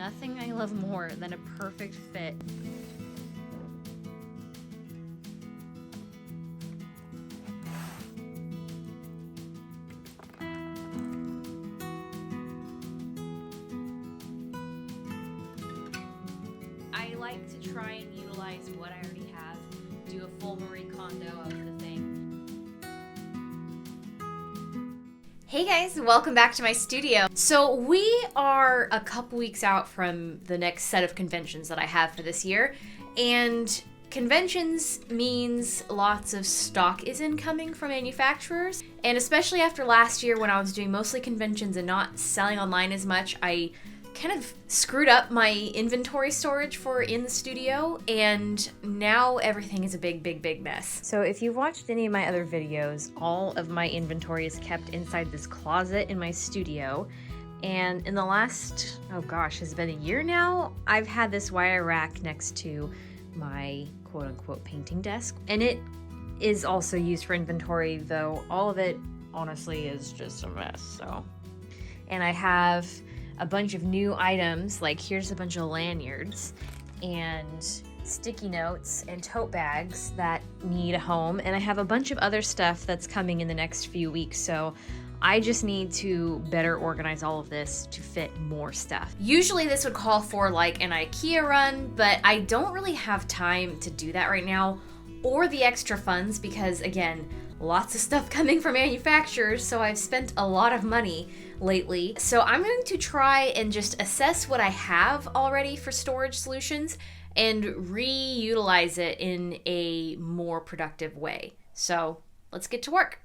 nothing I love more than a perfect fit. I like to try and utilize what I already have, do a full Marie Kondo of the thing. Hey guys, welcome back to my studio. So we are a couple weeks out from the next set of conventions that I have for this year, and conventions means lots of stock is incoming from manufacturers, and especially after last year when I was doing mostly conventions and not selling online as much, I kind of screwed up my inventory storage for in the studio, and now everything is a big mess. So if you've watched any of my other videos, all of my inventory is kept inside this closet in my studio. And in the last, oh gosh, has it been a year now? I've had this wire rack next to my quote unquote painting desk. And it is also used for inventory, though all of it honestly is just a mess, so. And I have a bunch of new items, like here's a bunch of lanyards and sticky notes and tote bags that need a home, and I have a bunch of other stuff that's coming in the next few weeks, so I just need to better organize all of this to fit more stuff. Usually this would call for like an IKEA run, but I don't really have time to do that right now, or the extra funds, because again, lots of stuff coming from manufacturers, so I've spent a lot of money lately. So I'm going to try and just assess what I have already for storage solutions and reutilize it in a more productive way. So let's get to work.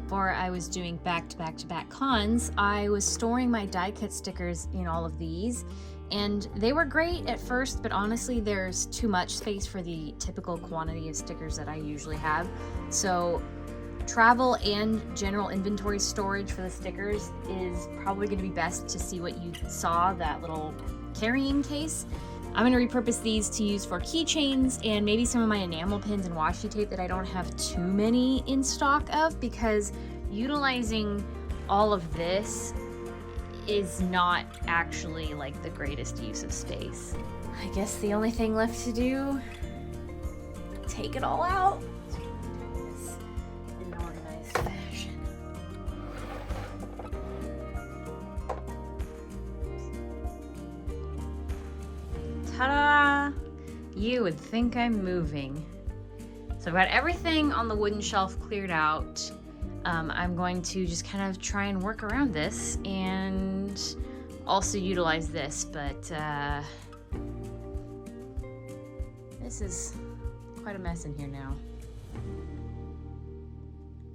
Before I was doing back-to-back cons, I was storing my die cut stickers in all of these, and they were great at first, but honestly there's too much space for the typical quantity of stickers that I usually have. So travel and general inventory storage for the stickers is probably going to be best to see what you saw, that little carrying case. I'm going to repurpose these to use for keychains and maybe some of my enamel pins and washi tape that I don't have too many in stock of, because utilizing all of this is not actually like the greatest use of space. I guess the only thing left to do, take it all out. In organized fashion. Ta-da! You would think I'm moving. So I've got everything on the wooden shelf cleared out. I'm going to just kind of try and work around this and also utilize this, but this is quite a mess in here now.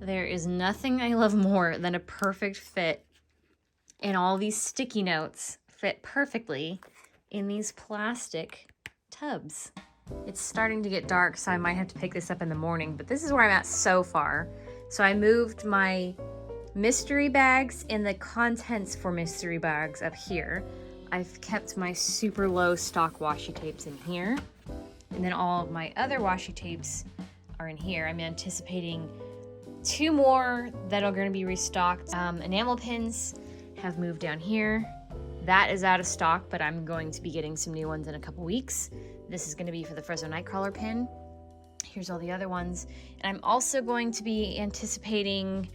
There is nothing I love more than a perfect fit, and all these sticky notes fit perfectly in these plastic tubs. It's starting to get dark, so I might have to pick this up in the morning, but this is where I'm at so far. So I moved my mystery bags and the contents for mystery bags up here. I've kept my super low stock washi tapes in here, and then all of my other washi tapes are in here. I'm anticipating 2 more that are going to be restocked. Enamel pins have moved down here. That is out of stock, but I'm going to be getting some new ones in a couple weeks. This is going to be for the Fresno Nightcrawler pin. Here's all the other ones. And I'm also going to be anticipating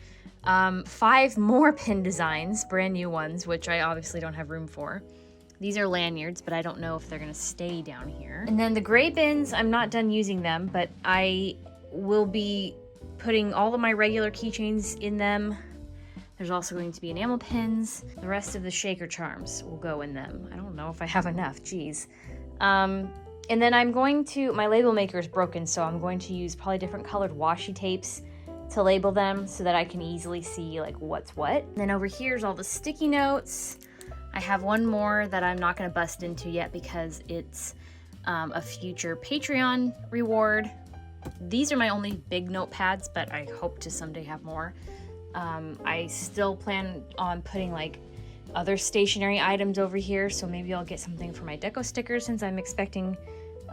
5 more pin designs, brand new ones, which I obviously don't have room for. These are lanyards, but I don't know if they're going to stay down here. And then the gray bins, I'm not done using them, but I will be putting all of my regular keychains in them. There's also going to be enamel pins. The rest of the shaker charms will go in them. I don't know if I have enough, geez. And then I'm going to, my label maker is broken, so I'm going to use probably different colored washi tapes to label them so that I can easily see like what's what. And then over here's all the sticky notes. I have one more that I'm not gonna bust into yet because it's a future Patreon reward. These are my only big notepads, but I hope to someday have more. I still plan on putting like other stationery items over here, so maybe I'll get something for my deco stickers since I'm expecting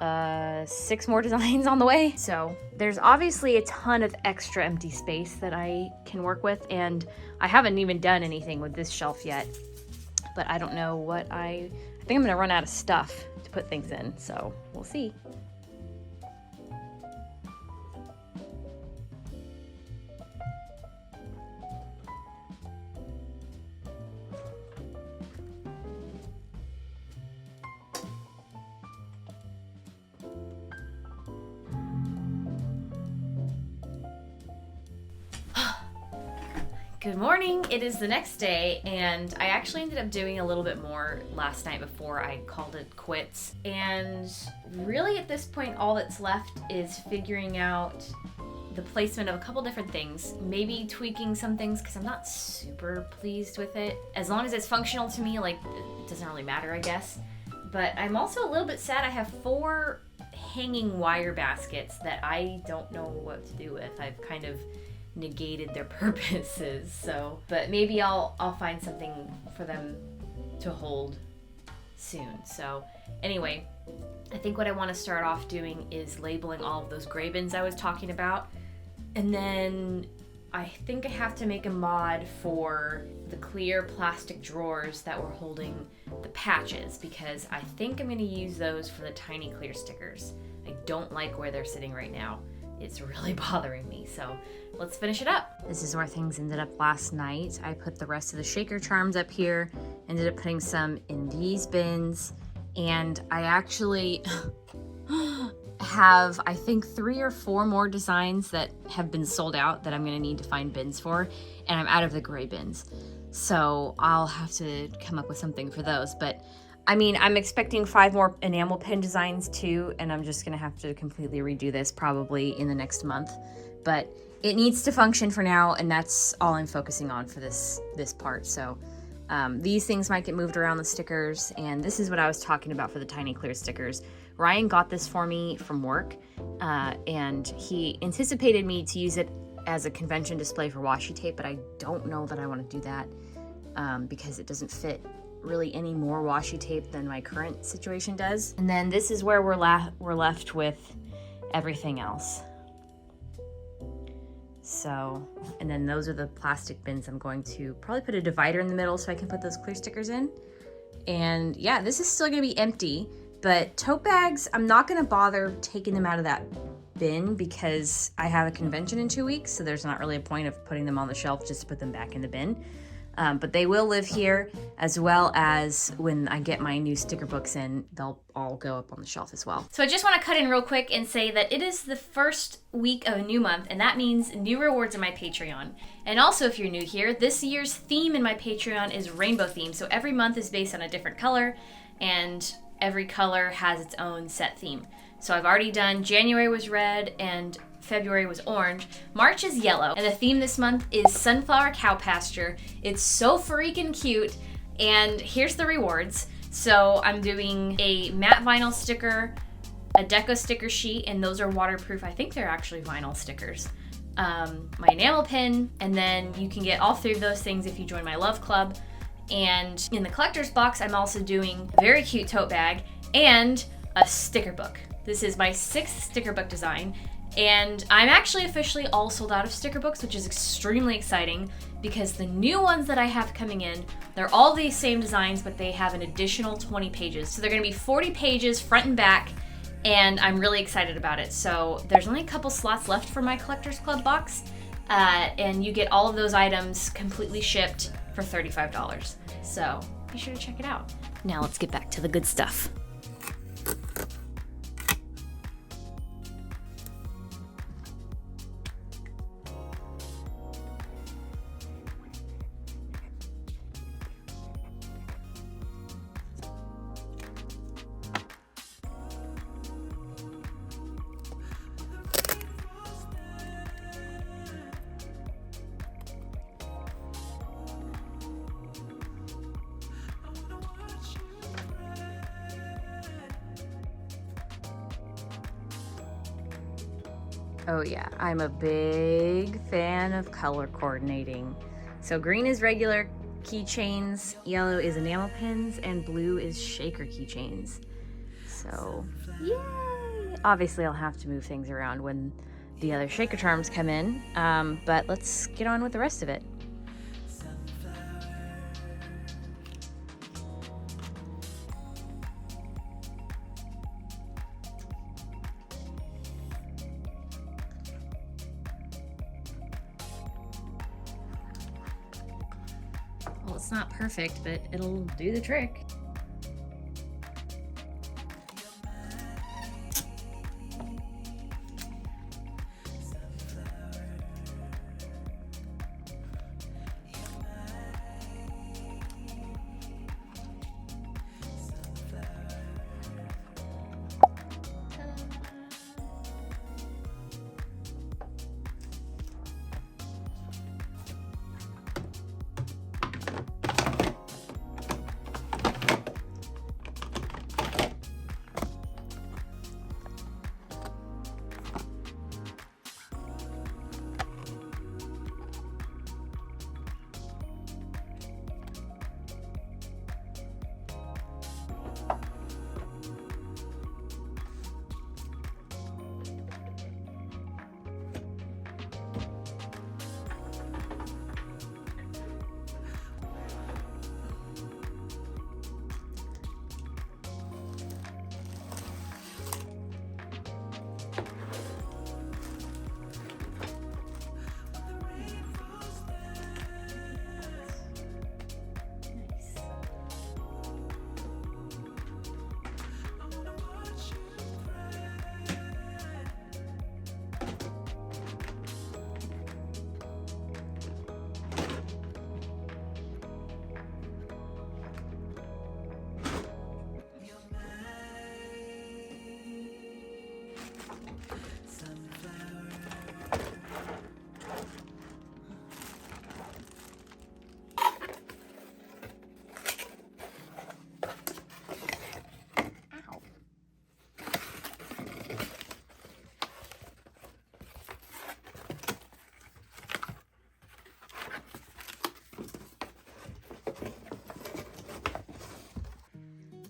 6 more designs on the way. So there's obviously a ton of extra empty space that I can work with, and I haven't even done anything with this shelf yet, but I don't know what I think I'm gonna run out of stuff to put things in, so we'll see. Good morning. It is the next day, and I actually ended up doing a little bit more last night before I called it quits. And really at this point, all that's left is figuring out the placement of a couple different things, maybe tweaking some things because I'm not super pleased with it. As long as it's functional to me, like, it doesn't really matter, I guess. But I'm also a little bit sad. I have 4 hanging wire baskets that I don't know what to do with. I've kind of negated their purposes, so, but maybe I'll find something for them to hold soon. So anyway, I think what I want to start off doing is labeling all of those gray bins I was talking about, and then I think I have to make a mod for the clear plastic drawers that were holding the patches, because I think I'm going to use those for the tiny clear stickers. I don't like where they're sitting right now. It's really bothering me, so let's finish it up. This is where things ended up last night. I put the rest of the shaker charms up here, ended up putting some in these bins, and I actually have, I think, 3 or 4 more designs that have been sold out that I'm gonna need to find bins for, and I'm out of the gray bins. So I'll have to come up with something for those, but I mean, I'm expecting 5 more enamel pin designs too, and I'm just gonna have to completely redo this probably in the next month. But it needs to function for now, and that's all I'm focusing on for this part. So these things might get moved around the stickers, and this is what I was talking about for the tiny clear stickers. Ryan got this for me from work, and he anticipated me to use it as a convention display for washi tape, but I don't know that I want to do that because it doesn't fit really any more washi tape than my current situation does. And then this is where we're left with everything else. So, and then those are the plastic bins. I'm going to probably put a divider in the middle so I can put those clear stickers in. And yeah, this is still gonna be empty, but tote bags, I'm not gonna bother taking them out of that bin because I have a convention in 2 weeks, so there's not really a point of putting them on the shelf just to put them back in the bin. But they will live here, as well as when I get my new sticker books in, they'll all go up on the shelf as well. So I just want to cut in real quick and say that it is the first week of a new month, and that means new rewards in my Patreon. And also, if you're new here, this year's theme in my Patreon is rainbow theme. So every month is based on a different color, and every color has its own set theme. So I've already done January was red and February was orange. March is yellow, and the theme this month is sunflower cow pasture. It's so freaking cute, and here's the rewards. So I'm doing a matte vinyl sticker, a deco sticker sheet, and those are waterproof. I think they're actually vinyl stickers. My enamel pin, and then you can get all three of those things if you join my love club. And in the collector's box, I'm also doing a very cute tote bag and a sticker book. This is my 6th sticker book design, and I'm actually officially all sold out of sticker books, which is extremely exciting because the new ones that I have coming in, they're all the same designs, but they have an additional 20 pages. So they're gonna be 40 pages front and back, and I'm really excited about it. So there's only a couple slots left for my Collectors Club box, and you get all of those items completely shipped for $35. So be sure to check it out. Now let's get back to the good stuff. Oh yeah, I'm a big fan of color coordinating. So green is regular keychains, yellow is enamel pins, and blue is shaker keychains. So, yay! Obviously I'll have to move things around when the other shaker charms come in, but let's get on with the rest of it. Well, it's not perfect, but it'll do the trick.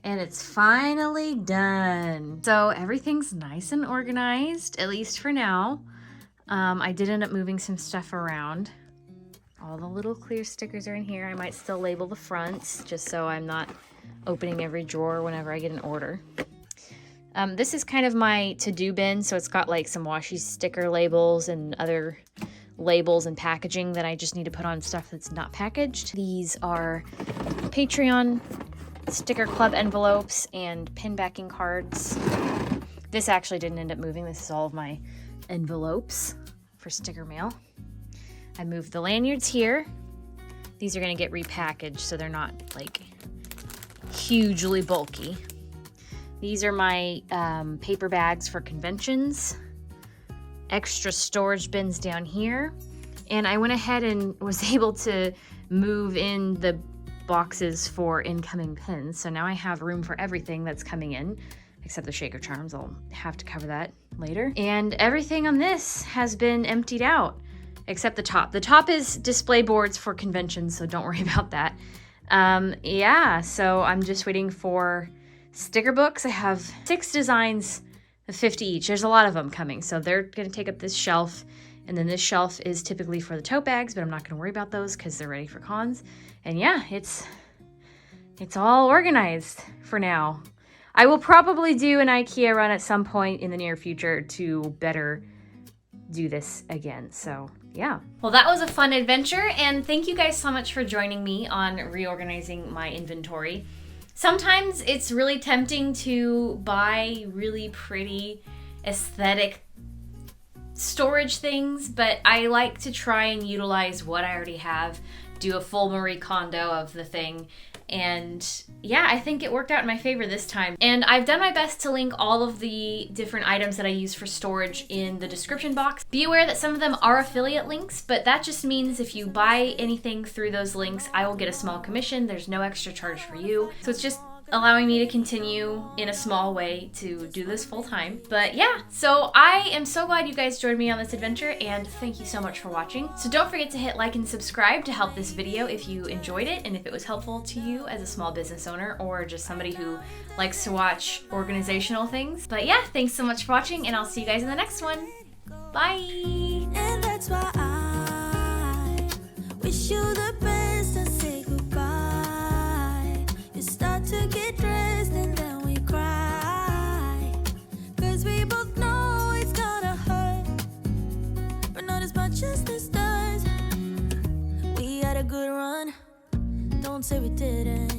And it's finally done. So everything's nice and organized, at least for now. I did end up moving some stuff around. All the little clear stickers are in here. I might still label the fronts just so I'm not opening every drawer whenever I get an order. This is kind of my to-do bin, so it's got like some washi sticker labels and other labels and packaging that I just need to put on stuff that's not packaged. These are Patreon sticker club envelopes and pin backing cards. This actually didn't end up moving. This is all of my envelopes for sticker mail. I moved the lanyards here. These are gonna get repackaged so they're not like hugely bulky. These are my paper bags for conventions. Extra storage bins down here. And I went ahead and was able to move in the boxes for incoming pins. So now I have room for everything that's coming in, except the shaker charms. I'll have to cover that later. And everything on this has been emptied out, except the top. The top is display boards for conventions, so don't worry about that. Yeah, so I'm just waiting for sticker books. I have 6 designs of 50 each. There's a lot of them coming, so they're gonna take up this shelf, and then this shelf is typically for the tote bags, but I'm not gonna worry about those because they're ready for cons. And yeah, it's all organized for now. I will probably do an IKEA run at some point in the near future to better do this again, so yeah. Well, that was a fun adventure, and thank you guys so much for joining me on reorganizing my inventory. Sometimes it's really tempting to buy really pretty aesthetic storage things, but I like to try and utilize what I already have, do a full Marie Kondo of the thing, and yeah, I think it worked out in my favor this time. And I've done my best to link all of the different items that I use for storage in the description box. Be aware that some of them are affiliate links, but that just means if you buy anything through those links, I will get a small commission. There's no extra charge for you. So it's just allowing me to continue in a small way to do this full time. But yeah, so I am so glad you guys joined me on this adventure, and thank you so much for watching. So don't forget to hit like and subscribe to help this video if you enjoyed it and if it was helpful to you as a small business owner or just somebody who likes to watch organizational things. But yeah, thanks so much for watching, and I'll see you guys in the next one. Bye! And that's why I wish you the best and say goodbye. You start to get dressed and then we cry, 'cause we both know it's gonna hurt, but not as much as this does. We had a good run, don't say we didn't.